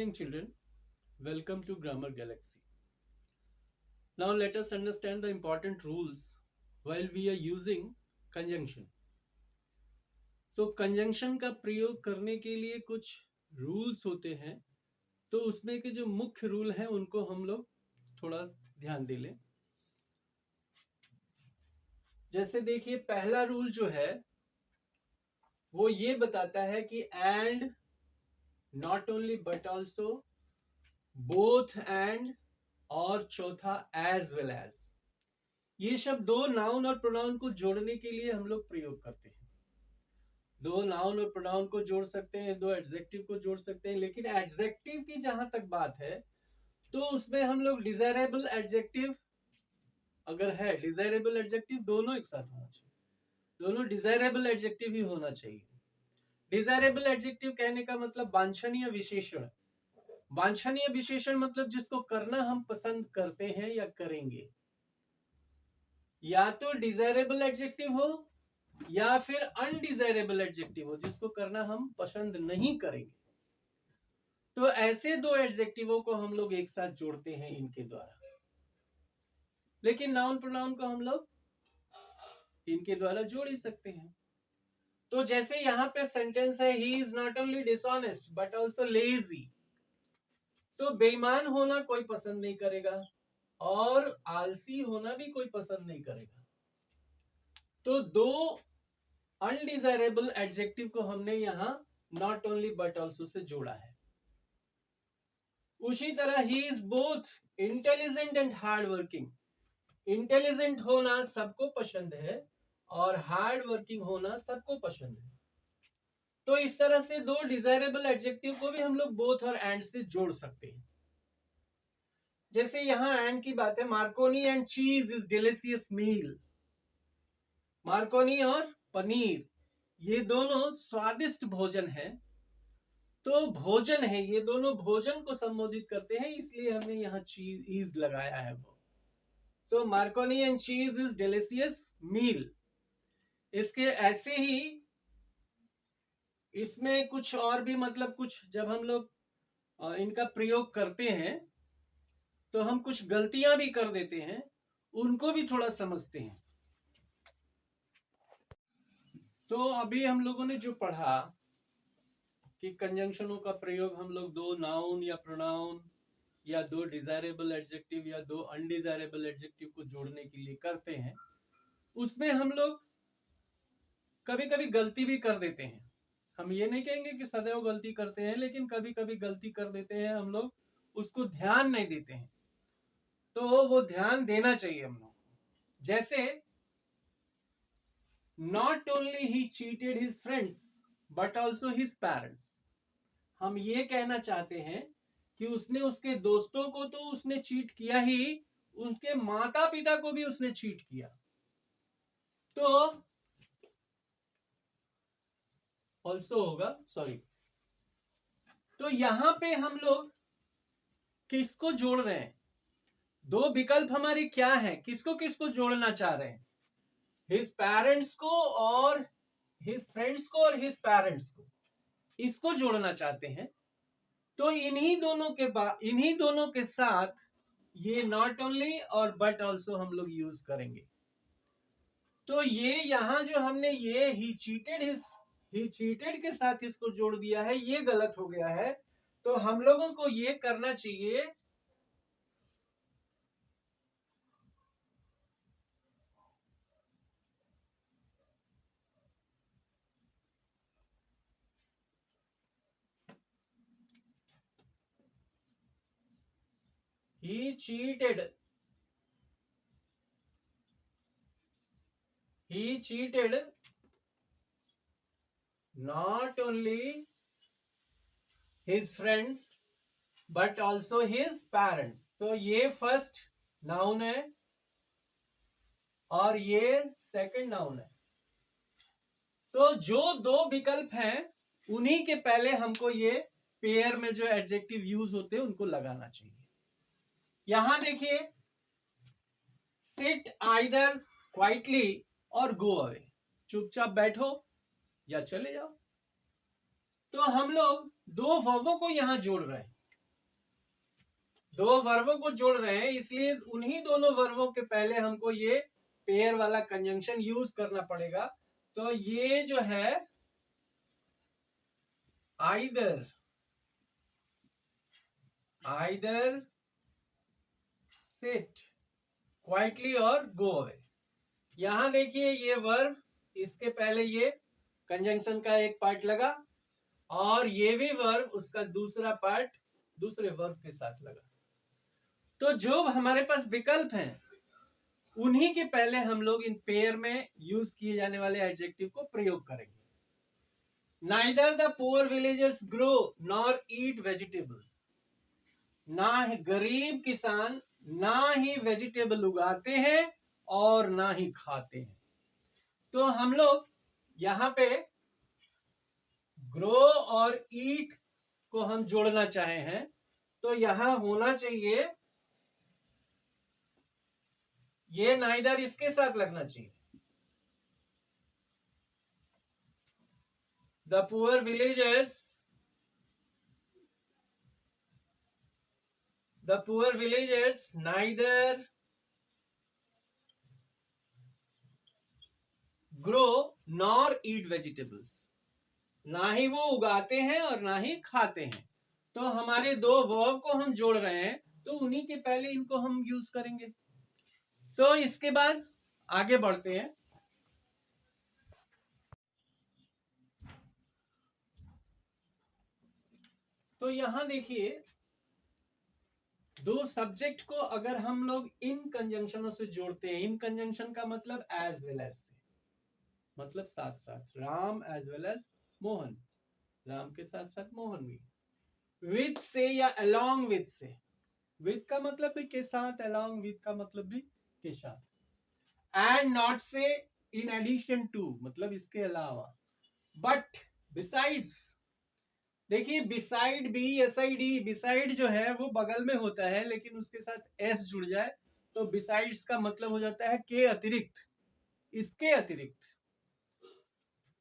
morning, children. Welcome to Grammar Galaxy. Now, let us understand the important rules while we are using conjunction. तो conjunction का प्रयोग करने के लिए कुछ रूल्स होते हैं, तो उसमें के जो मुख्य रूल हैं उनको हम लोग थोड़ा ध्यान दे लें। जैसे देखिए, पहला रूल जो है वो ये बताता है कि and, not only but also, both and, और चौथा एज वेल एज। ये शब्द दो नाउन और प्रोनाउन को जोड़ने के लिए हम लोग प्रयोग करते हैं। दो नाउन और प्रोनाउन को जोड़ सकते हैं, दो एडजेक्टिव को जोड़ सकते हैं, लेकिन एडजेक्टिव की जहां तक बात है तो उसमें हम लोग डिजायरेबल एडजेक्टिव अगर है, डिजायरेबल एडजेक्टिव दोनों एक साथ होना चाहिए, दोनों डिजायरेबल एडजेक्टिव ही होना चाहिए। डिजायरेबल एडजेक्टिव कहने का मतलब वांछनीय विशेषण। वांछनीय विशेषण मतलब जिसको करना हम पसंद करते हैं या करेंगे। या तो डिजायरेबल एडजेक्टिव हो या फिर अनडिजायरेबल एडजेक्टिव हो, जिसको करना हम पसंद नहीं करेंगे। तो ऐसे दो एडजेक्टिवों को हम लोग एक साथ जोड़ते हैं इनके द्वारा, लेकिन नाउन प्रोनाउन को हम लोग इनके द्वारा जोड़ ही सकते हैं। तो जैसे यहाँ पे सेंटेंस है, he is not only dishonest but also lazy. तो बेईमान होना कोई पसंद नहीं करेगा और आलसी होना भी कोई पसंद नहीं करेगा। तो दो अनडिजायरेबल एडजेक्टिव को हमने यहाँ not only but also say जोड़ा है। उसी तरह he is both intelligent and hard working. Intelligent होना सबको पसंद है और हार्ड वर्किंग होना सबको पसंद है। तो इस तरह से दो डिजायरेबल एडजेक्टिव को भी हम लोग बोथ और एंड से जोड़ सकते हैं। जैसे यहाँ एंड की बात है, मार्कोनी एंड चीज इज डिलीशियस मील। मार्कोनी और पनीर ये दोनों स्वादिष्ट भोजन है। तो भोजन है, ये दोनों भोजन को संबोधित करते हैं, इसलिए हमने यहाँ चीज इज लगाया है। वो तो मार्कोनी एंड चीज इज डिलीशियस मील। इसके ऐसे ही इसमें कुछ और भी मतलब कुछ जब हम लोग इनका प्रयोग करते हैं तो हम कुछ गलतियां भी कर देते हैं, उनको भी थोड़ा समझते हैं। तो अभी हम लोगों ने जो पढ़ा कि कंजंक्शनों का प्रयोग हम लोग दो नाउन या प्रोनाउन या दो डिजायरेबल एडजेक्टिव या दो अनडिजायरेबल एडजेक्टिव को जोड़ने के लिए करते हैं, उसमें हम लोग कभी कभी गलती भी कर देते हैं। हम ये नहीं कहेंगे कि सदैव गलती करते हैं, लेकिन कभी कभी गलती कर देते हैं हम लोग, उसको ध्यान नहीं देते हैं। तो वो ध्यान देना चाहिए हम लोग। जैसे not only he cheated his friends but also his parents. हम ये कहना चाहते हैं कि उसने उसके दोस्तों को तो उसने चीट किया ही, उसके माता पिता को भी उसने चीट किया। तो ऑल्सो होगा, सॉरी। तो यहां पे हम लोग किसको जोड़ रहे हैं? दो विकल्प हमारे क्या है, किसको किसको जोड़ना चाह रहे हैं? हिज पेरेंट्स को और हिज फ्रेंड्स को और हिज पेरेंट्स को, इसको जोड़ना चाहते हैं। तो इन्हीं दोनों के साथ ये नॉट ओनली और बट ऑल्सो हम लोग यूज करेंगे। तो ये यहां जो हमने ये ही चीटेड के साथ इसको जोड़ दिया है, ये गलत हो गया है। तो हम लोगों को ये करना चाहिए, he cheated not only his friends but also his parents। तो ये फर्स्ट नाउन है और ये सेकंड नाउन है। तो जो दो विकल्प हैं उन्हीं के पहले हमको ये पेयर में जो एडजेक्टिव यूज होते हैं उनको लगाना चाहिए। यहां देखिए, सिट आइदर क्वाइटली और गो अवे। चुपचाप बैठो या चले जाओ। तो हम लोग दो वर्बों को यहां जोड़ रहे हैं। दो वर्बों को जोड़ रहे हैं, इसलिए उन्हीं दोनों वर्बों के पहले हमको ये पेयर वाला कंजंक्शन यूज करना पड़ेगा। तो ये जो है आइदर सिट क्वाइटली और गो अवे। यहां देखिए ये वर्ब, इसके पहले ये कंजंक्शन का एक पार्ट लगा और ये भी वर्ब उसका दूसरा पार्ट दूसरे वर्ब के साथ लगा। तो जो हमारे पास विकल्प हैं उन्हीं के पहले हम लोग इन पेयर में यूज किए जाने वाले एडजेक्टिव को प्रयोग करेंगे। Neither the poor villagers grow nor eat vegetables. ना गरीब किसान ना ही वेजिटेबल उगाते हैं और ना ही खाते हैं। तो हम लोग यहाँ पे ग्रो और ईट को हम जोड़ना चाहे हैं, तो यहां होना चाहिए ये नाइदर इसके साथ लगना चाहिए। The poor villagers neither grow nor eat vegetables. ना ही वो उगाते हैं और ना ही खाते हैं। तो हमारे दो वर्ब को हम जोड़ रहे हैं, तो उन्हीं के पहले इनको हम यूज करेंगे। तो इसके बाद आगे बढ़ते हैं। तो यहां देखिए दो सब्जेक्ट को अगर हम लोग इन कंजंक्शनों से जोड़ते हैं, इन कंजंक्शन का मतलब एज वेल एज से, मतलब साथ साथ, Ram as well as Mohan, Ram के साथ साथ मोहन भी, विथ से या अलोंग विथ से, विथ का मतलब भी के साथ, अलोंग विथ का मतलब भी के साथ, एंड नॉट से इन एडिशन टू मतलब इसके अलावा, बट बिसाइड्स। देखिए बिसाइड BSID, बिसाइड जो है वो बगल में होता है लेकिन उसके साथ S जुड़ जाए तो बिसाइड्स का मतलब हो जाता है के अतिरिक्त, इसके अतिरिक्त।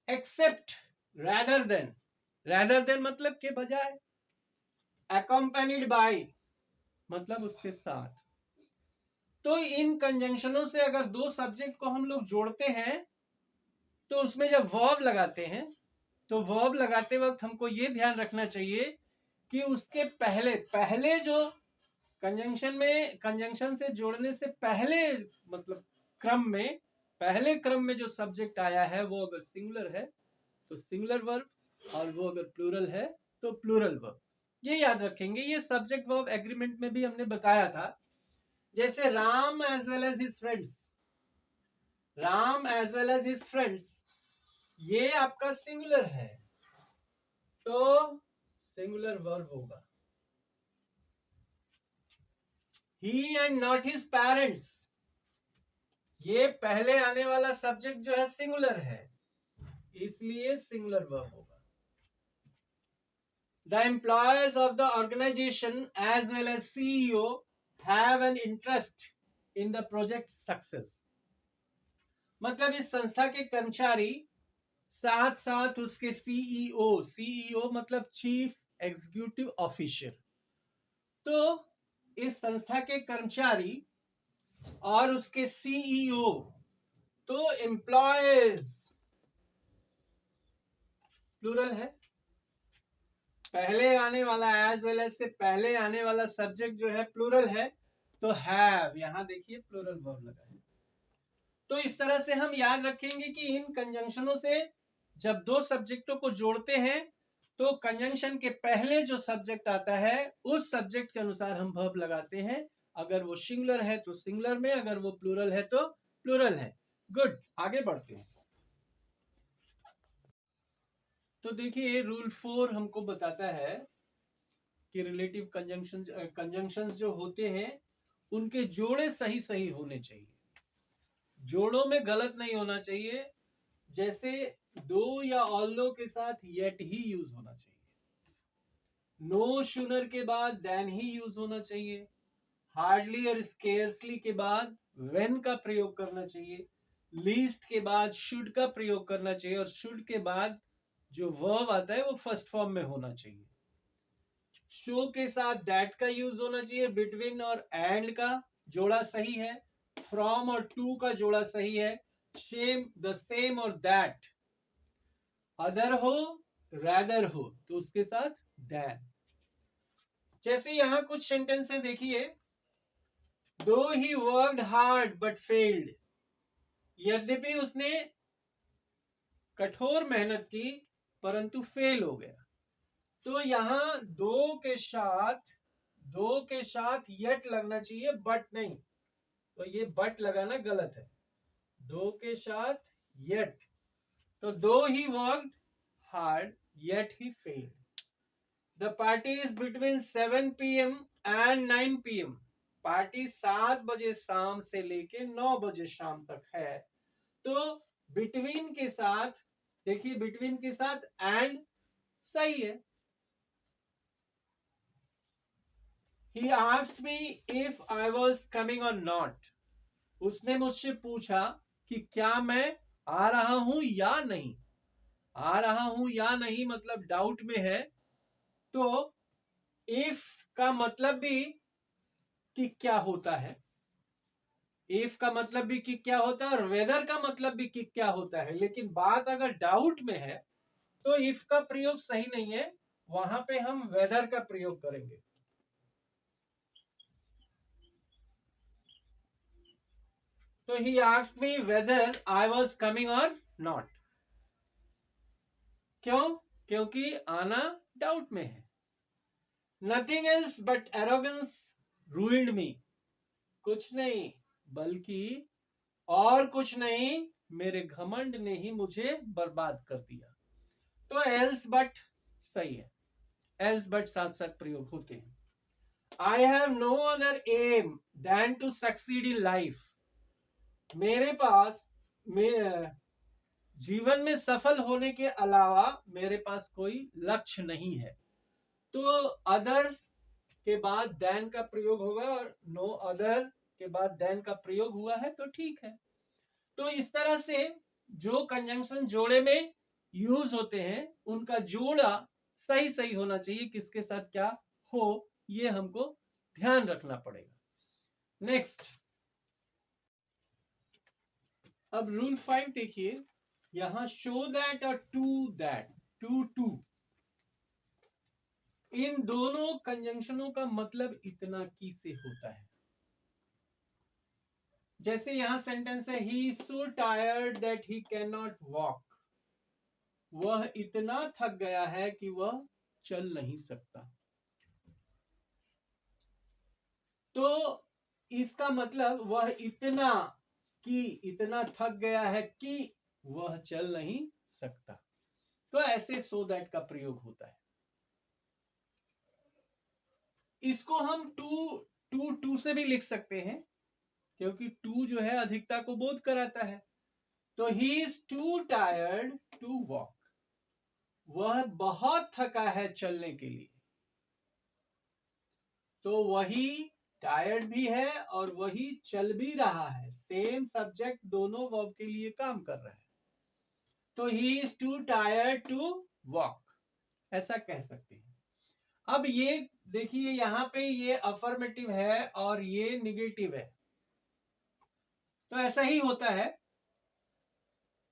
एक्सेप्ट, रैदर देन मतलब के बजाय, अकम्पेनिड बाय मतलब उसके साथ। तो इन कंजंक्शनों से अगर दो सब्जेक्ट को हम लोग जोड़ते हैं तो उसमें जब वर्ब लगाते हैं तो वर्ब लगाते वक्त हमको ये ध्यान रखना चाहिए कि उसके पहले जो कंजंक्शन से जोड़ने से पहले मतलब पहले क्रम में जो सब्जेक्ट आया है वो अगर सिंगुलर है तो सिंगुलर वर्ब, और वो अगर प्लूरल है तो प्लूरल वर्ब। ये याद रखेंगे, ये सब्जेक्ट वर्ब एग्रीमेंट में भी हमने बताया था। जैसे Ram as well as his friends, ये आपका सिंगुलर है तो सिंगुलर वर्ब होगा। He and not his parents, ये पहले आने वाला सब्जेक्ट जो है सिंगुलर है इसलिए सिंगुलर वर्ब होगा। The employees of the organization as well as CEO have an interest in the project success। मतलब इस संस्था के कर्मचारी साथ साथ उसके CEO मतलब चीफ एग्जीक्यूटिव ऑफिसर, तो इस संस्था के कर्मचारी और उसके CEO, तो एम्प्लॉयज प्लूरल है, पहले आने वाला एज वेल एज से पहले आने वाला सब्जेक्ट जो है प्लूरल है तो हैव, यहां देखिए प्लूरल वर्ब लगा है। तो इस तरह से हम याद रखेंगे कि इन कंजंक्शनों से जब दो सब्जेक्टों को जोड़ते हैं तो कंजंक्शन के पहले जो सब्जेक्ट आता है उस सब्जेक्ट के अनुसार हम वर्ब लगाते हैं। अगर वो सिंगुलर है तो सिंगुलर में, अगर वो प्लूरल है तो प्लूरल है। गुड, आगे बढ़ते हैं। तो देखिए रूल 4 हमको बताता है कि रिलेटिव कंजंक्शंस जो होते हैं उनके जोड़े सही सही होने चाहिए, जोड़ों में गलत नहीं होना चाहिए। जैसे दो या ऑल्दो के साथ येट ही यूज होना चाहिए, नो शूनर के बाद देन ही यूज होना चाहिए, हार्डली और स्केर्सली के बाद व्हेन का प्रयोग करना चाहिए, लीस्ट के बाद शुड का प्रयोग करना चाहिए और शुड के बाद जो वर्ब आता है वो फर्स्ट फॉर्म में होना चाहिए। शो के साथ दैट का यूज होना चाहिए, बिटवीन और एंड का जोड़ा सही है, फ्रॉम और टू का जोड़ा सही है, द सेम और दैट, अदर हो रैदर हो तो उसके साथ दैन। जैसे यहां कुछ सेंटेंसेस देखिए, दो he worked hard but failed, यद्यपि उसने कठोर मेहनत की परंतु फेल हो गया। तो यहां दो के साथ यट लगना चाहिए, बट नहीं, तो ये बट लगाना गलत है। दो के साथ यट, तो दो he worked hard yet he failed. The party is between 7 PM and 9 PM। Party 7 बजे शाम से लेके 9 बजे शाम तक है। तो बिटवीन के साथ देखिए, बिटवीन के साथ एंड सही है। He asked me if I was coming or not। उसने मुझसे पूछा कि क्या मैं आ रहा हूं या नहीं। आ रहा हूं या नहीं मतलब डाउट में है। तो इफ का मतलब भी कि क्या होता है, इफ का मतलब भी कि क्या होता है और वेदर का मतलब भी कि क्या होता है। लेकिन बात अगर डाउट में है तो इफ का प्रयोग सही नहीं है, वहां पे हम वेदर का प्रयोग करेंगे। तो he asked me whether I was coming और नॉट। क्यों? क्योंकि आना डाउट में है। Nothing else but arrogance ruined me. कुछ नहीं बल्कि और कुछ नहीं, मेरे घमंड ने ही मुझे बर्बाद कर दिया। तो एल्स बट सही है, एल्स बट साथ साथ प्रयोग होते हैं। I have no other aim than to succeed in life. मेरे पास जीवन में सफल होने के अलावा मेरे पास कोई लक्ष्य नहीं है। तो अदर के बाद देन का प्रयोग होगा और नो अदर के बाद देन का प्रयोग हुआ है तो ठीक है। तो इस तरह से जो कंजंक्शन जोड़े में यूज होते हैं उनका जोड़ा सही सही होना चाहिए, किसके साथ क्या हो ये हमको ध्यान रखना पड़ेगा। नेक्स्ट, अब रूल 5 देखिए, यहां शो दैट और दैट, टू इन दोनों कंजंक्शनों का मतलब इतना की से होता है। जैसे यहां सेंटेंस है, he is so tired that he can not walk. वह इतना थक गया है कि वह चल नहीं सकता। तो इसका मतलब वह इतना थक गया है कि वह चल नहीं सकता। तो ऐसे सो दैट का प्रयोग होता है। इसको हम टू से भी लिख सकते हैं, क्योंकि टू जो है अधिकता को बोध कराता है। तो he is too tired to walk. वह बहुत थका है चलने के लिए। तो वही टायर्ड भी है और वही चल भी रहा है। सेम सब्जेक्ट दोनों वर्ब के लिए काम कर रहा है। तो he is too tired to walk, ऐसा कह सकते हैं। अब ये देखिए, यहां पे ये अफर्मेटिव है और ये निगेटिव है। तो ऐसा ही होता है,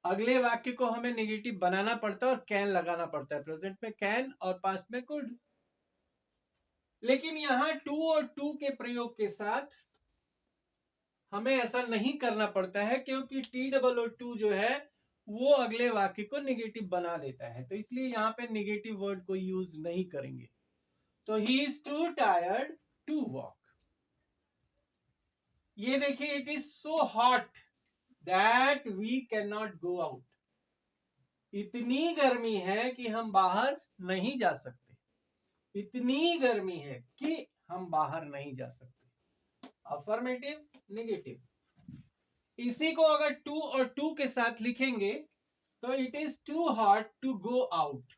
अगले वाक्य को हमें नेगेटिव बनाना पड़ता है और कैन लगाना पड़ता है। प्रेजेंट में कैन और पास्ट में कुड। लेकिन यहां टू और टू के प्रयोग के साथ हमें ऐसा नहीं करना पड़ता है, क्योंकि TOO जो है वो अगले वाक्य को नेगेटिव बना देता है। तो इसलिए यहां पे नेगेटिव वर्ड को यूज नहीं करेंगे। तो he is too tired to walk. ये देखिए, it is so hot that we can not go out. इतनी गर्मी है कि हम बाहर नहीं जा सकते। इतनी गर्मी है कि हम बाहर नहीं जा सकते। Affirmative, negative. इसी को अगर टू और टू के साथ लिखेंगे तो it is too hot to go out.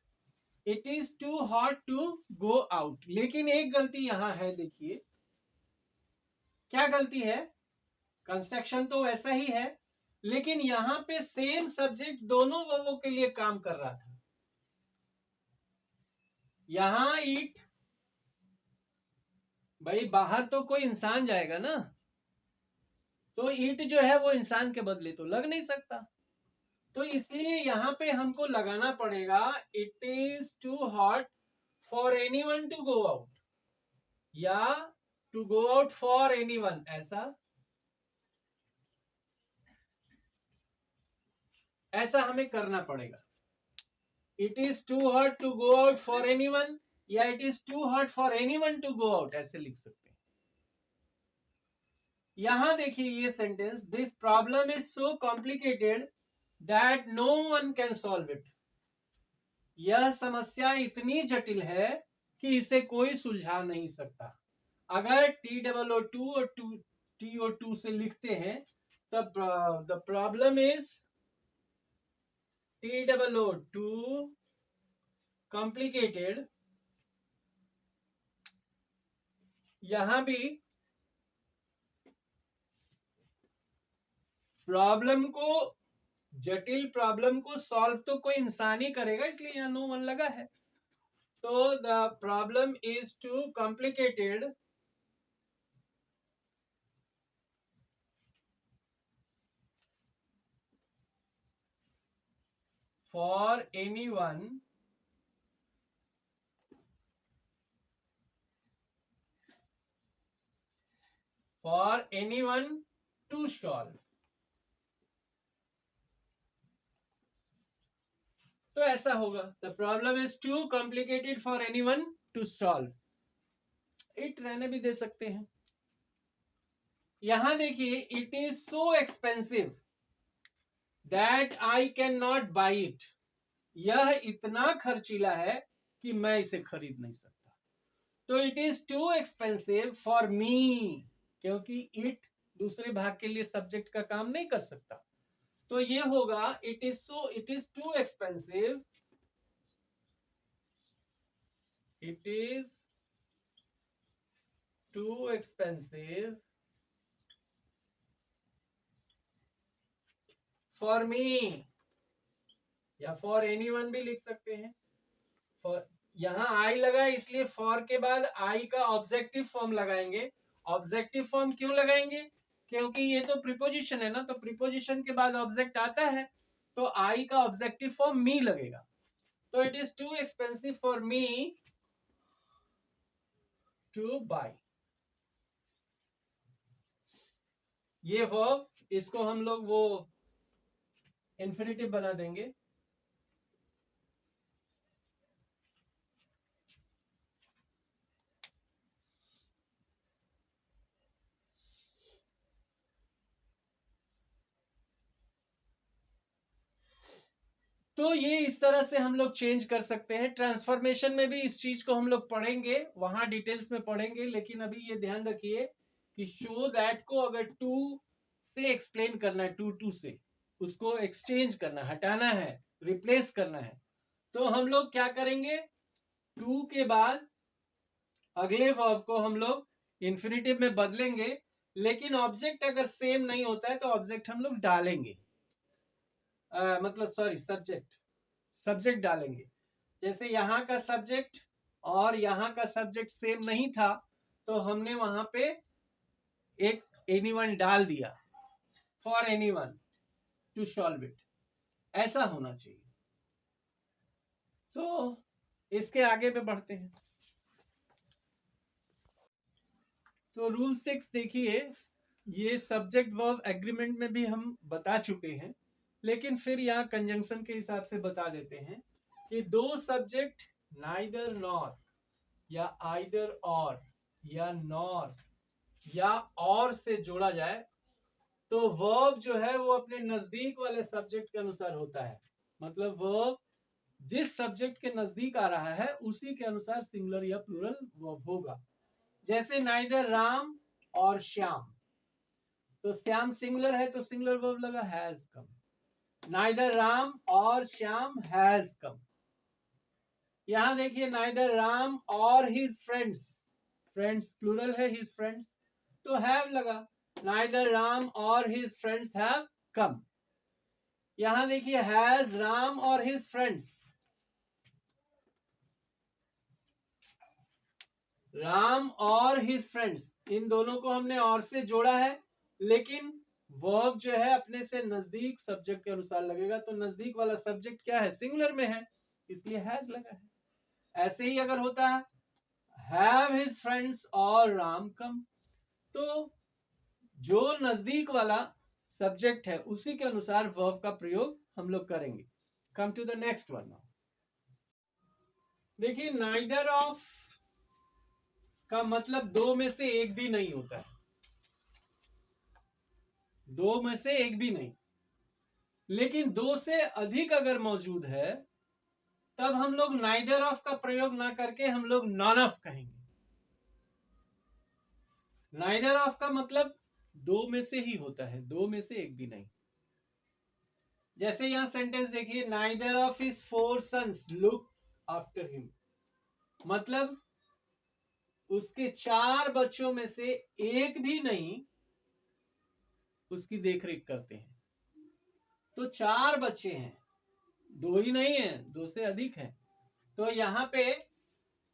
It is too hot to go out. लेकिन एक गलती यहां है, देखिए क्या गलती है। कंस्ट्रक्शन तो वैसा ही है, लेकिन यहां पे सेम सब्जेक्ट दोनों वर्बों के लिए काम कर रहा था। यहां इट भाई बाहर तो कोई इंसान जाएगा ना, तो ईट जो है वो इंसान के बदले तो लग नहीं सकता, तो इसलिए यहाँ पे हमको लगाना पड़ेगा it is too hot for anyone to go out, या to go out for anyone, ऐसा ऐसा हमें करना पड़ेगा। It is too hot to go out for anyone, या it is too hot for anyone to go out, ऐसे लिख सकते हैं। यहां देखिए ये sentence, this problem is so complicated that no one can solve it, यह समस्या इतनी जटिल है कि इसे कोई सुलझा नहीं सकता। अगर TOO और TO2 से लिखते हैं तब the problem is TOO complicated, यहां भी प्रॉब्लम को, जटिल प्रॉब्लम को सॉल्व तो कोई इंसान ही करेगा, इसलिए यहां नो वन लगा है। तो the problem is too complicated for anyone to solve. तो ऐसा होगा, the problem is too complicated for anyone to solve, it रहने भी दे सकते हैं। यहां देखिए, it is so expensive that I can not buy it, यह इतना खर्चीला है कि मैं इसे खरीद नहीं सकता। तो it is too expensive for me, क्योंकि इट दूसरे भाग के लिए सब्जेक्ट का काम नहीं कर सकता, तो ये होगा it is too expensive, it is too expensive for me, या फॉर एनीवन भी लिख सकते हैं। फॉर, यहां आई लगा इसलिए फॉर के बाद आई का ऑब्जेक्टिव फॉर्म लगाएंगे। ऑब्जेक्टिव फॉर्म क्यों लगाएंगे? क्योंकि ये तो प्रीपोजिशन है ना, तो प्रीपोजिशन के बाद ऑब्जेक्ट आता है, तो आई का ऑब्जेक्टिव फॉर्म मी लगेगा। तो it is too expensive for me two by, ये वर्ब, इसको हम लोग वो इंफिनिटिव बना देंगे। तो ये इस तरह से हम लोग चेंज कर सकते हैं। ट्रांसफॉर्मेशन में भी इस चीज को हम लोग पढ़ेंगे, वहां डिटेल्स में पढ़ेंगे, लेकिन अभी ये ध्यान रखिए कि शो दैट को अगर टू से एक्सप्लेन करना है, टू से उसको एक्सचेंज करना, हटाना है, रिप्लेस करना है, तो हम लोग क्या करेंगे, टू के बाद अगले वर्ब को हम लोग इंफिनिटिव में बदलेंगे, लेकिन ऑब्जेक्ट अगर सेम नहीं होता है तो ऑब्जेक्ट हम लोग डालेंगे, मतलब सॉरी सब्जेक्ट डालेंगे। जैसे यहाँ का सब्जेक्ट और यहाँ का सब्जेक्ट सेम नहीं था, तो हमने वहां पे एक एनीवन डाल दिया, for anyone to solve it, ऐसा होना चाहिए। तो इसके आगे पे बढ़ते हैं। तो रूल 6 देखिए, ये सब्जेक्ट वर्ब एग्रीमेंट में भी हम बता चुके हैं, लेकिन फिर यहाँ कंजंक्शन के हिसाब से बता देते हैं कि दो सब्जेक्ट नाइदर नॉर या आइदर और या नॉर या और से जोड़ा जाए, तो वर्ब जो है वो अपने नजदीक वाले सब्जेक्ट के अनुसार होता है। मतलब वर्ब जिस सब्जेक्ट के नजदीक आ रहा है उसी के अनुसार सिंगुलर या प्लूरल वर्ब होगा। जैसे नाइदर राम और श्याम, तो श्याम सिंगुलर है तो सिंगुलर वर्ब लगा हैज कम। नाइदर राम और श्याम हैज कम। यहां देखिए, नाइदर राम और हिज फ्रेंड्स, फ्रेंड्स प्लूरल है, हिज फ्रेंड्स, तो हैव लगा, नाइदर राम और हिज फ्रेंड्स हैव कम। यहां देखिए, हैज राम और हिज फ्रेंड्स, राम और हिज फ्रेंड्स, इन दोनों को हमने और से जोड़ा है, लेकिन वर्ब जो है अपने से नजदीक सब्जेक्ट के अनुसार लगेगा, तो नजदीक वाला सब्जेक्ट क्या है, सिंगुलर में है, इसलिए हैज लगा है। ऐसे ही अगर होता है हैव हिज फ्रेंड्स और राम कम, तो जो नजदीक वाला सब्जेक्ट है उसी के अनुसार वर्ब का प्रयोग हम लोग करेंगे। Come to the next one now. देखिए नाइदर ऑफ का मतलब दो में से एक भी नहीं होता है, दो में से एक भी नहीं, लेकिन दो से अधिक अगर मौजूद है तब हम लोग नाइदर ऑफ का प्रयोग ना करके हम लोग नॉन ऑफ कहेंगे। नाइदर ऑफ का मतलब दो में से ही होता है, दो में से एक भी नहीं। जैसे यहां सेंटेंस देखिए, neither of his 4 sons look after him, मतलब उसके 4 बच्चों में से एक भी नहीं उसकी देखरेख करते हैं। तो 4 बच्चे हैं, दो ही नहीं है, दो से अधिक है, तो यहां पे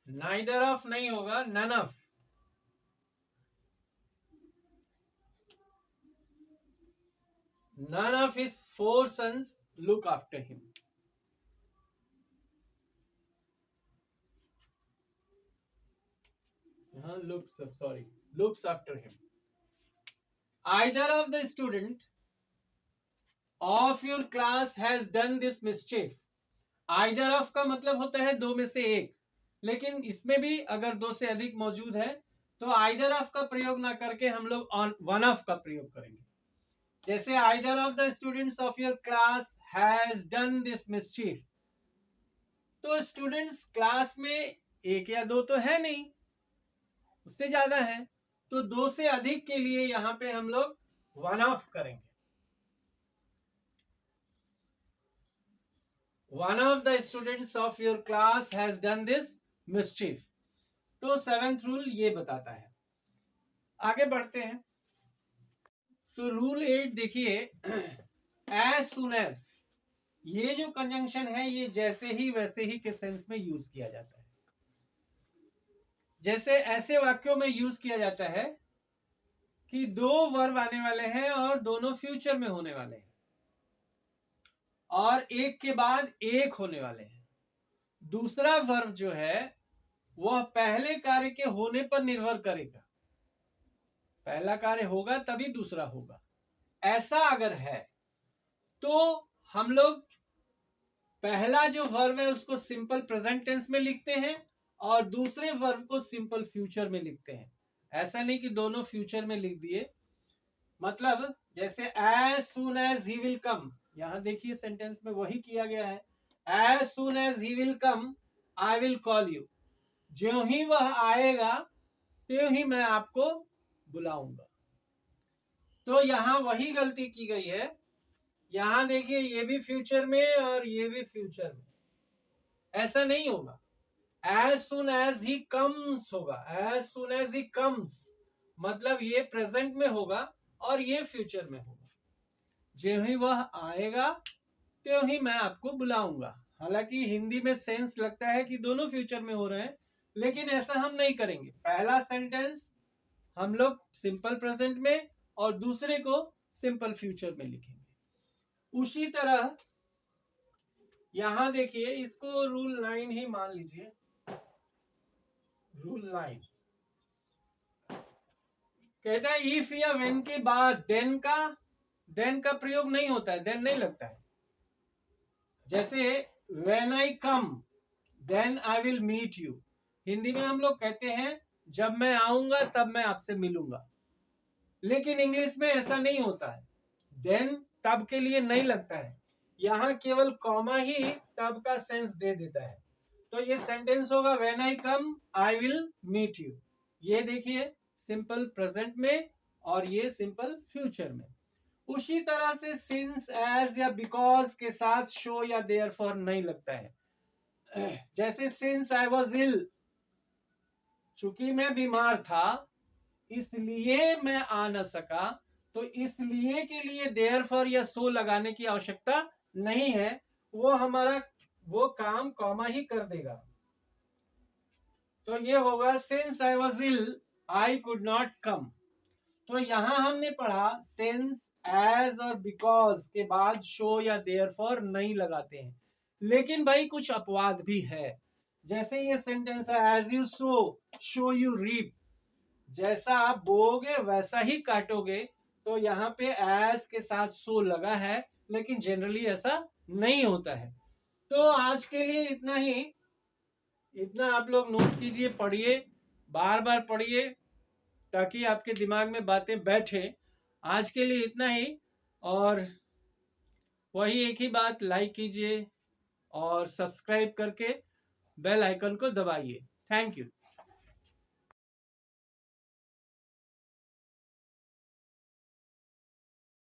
नाइदर ऑफ नहीं होगा, none of. None of his 4 sons look after him. Looks after him. Either of the student of your class has done this mischief. Either of का मतलब होता है दो में से एक, लेकिन इसमें भी अगर दो से अधिक मौजूद है तो either of का प्रयोग ना करके हम लोग one of का प्रयोग करेंगे। जैसे either of the students of your class has done this mischief, तो स्टूडेंट्स क्लास में एक या दो तो है नहीं, उससे ज्यादा है, तो दो से अधिक के लिए यहां पे हम लोग वन ऑफ करेंगे। One of the students of your class has done this mischief. तो 7th रूल ये बताता है। आगे बढ़ते हैं तो रूल 8 देखिए, एज सुन एज, ये जो कंजंक्शन है ये जैसे ही वैसे ही के सेंस में यूज किया जाता है। जैसे ऐसे वाक्यों में यूज किया जाता है कि दो वर्ब आने वाले हैं और दोनों फ्यूचर में होने वाले हैं और एक के बाद एक होने वाले हैं। दूसरा वर्ब जो है वह पहले कार्य के होने पर निर्भर करेगा, पहला कार्य होगा तभी दूसरा होगा। ऐसा अगर है तो हम लोग पहला जो वर्ब है उसको सिंपल प्रेजेंट टेंस में लिखते हैं और दूसरे वर्ब को सिंपल फ्यूचर में लिखते हैं। ऐसा नहीं कि दोनों फ्यूचर में लिख दिए। मतलब जैसे as soon as he will come, यहां देखिए सेंटेंस में वही किया गया है, as soon as he will come I will call you, ज्यों ही वह आएगा त्यों ही मैं आपको बुलाऊंगा। तो यहां वही गलती की गई है, यहां देखिए ये भी फ्यूचर में और ये भी फ्यूचर में, ऐसा नहीं होगा। As soon as he comes होगा, as soon as he comes मतलब ये प्रेजेंट में होगा और ये फ्यूचर में होगा। ज्यों ही वह आएगा त्यों ही मैं आपको बुलाऊंगा। हालांकि हिंदी में सेंस लगता है कि दोनों फ्यूचर में हो रहे हैं, लेकिन ऐसा हम नहीं करेंगे। पहला सेंटेंस हम लोग सिंपल प्रेजेंट में और दूसरे को सिंपल फ्यूचर में लिखेंगे। उसी तरह यहां देखिए, इसको रूल 9 ही मान लीजिए। रूल 9 कहता है इफ या व्हेन के बाद देन का प्रयोग नहीं होता है, देन नहीं लगता है। जैसे when I come then I will meet you, Hindi में हम लोग कहते हैं जब मैं आऊंगा तब मैं आपसे मिलूंगा, लेकिन इंग्लिश में ऐसा नहीं होता है। देन तब के लिए नहीं लगता है, यहाँ केवल कॉमा ही तब का सेंस दे देता है। तो ये सेंटेंस होगा when I come I will meet you. ये देखिए सिंपल प्रेजेंट में और ये सिंपल फ्यूचर में। उसी तरह से सिंस एज या बिकॉज के साथ शो या देयरफॉर नहीं लगता है। जैसे सिंस आई वॉज इल, चूंकि मैं बीमार था इसलिए मैं आ न सका, तो इसलिए के लिए देयरफॉर या सो लगाने की आवश्यकता नहीं है, वो हमारा वो काम कॉमा ही कर देगा। तो ये होगा since I was ill I could not come. तो यहां हमने पढ़ा सिंस, एज और बिकॉज के बाद शो या देयरफॉर नहीं लगाते हैं। लेकिन भाई कुछ अपवाद भी है। जैसे ये सेंटेंस है as you show you reap, जैसा आप बोओगे वैसा ही काटोगे। तो यहाँ पे एज के साथ सो लगा है, लेकिन जनरली ऐसा नहीं होता है। तो आज के लिए इतना ही। इतना आप लोग नोट कीजिए, पढ़िए, बार बार पढ़िए, ताकि आपके दिमाग में बातें बैठे। आज के लिए इतना ही। और वही एक ही बात, लाइक कीजिए और सब्सक्राइब करके बेल आइकन को दबाइए। Thank you.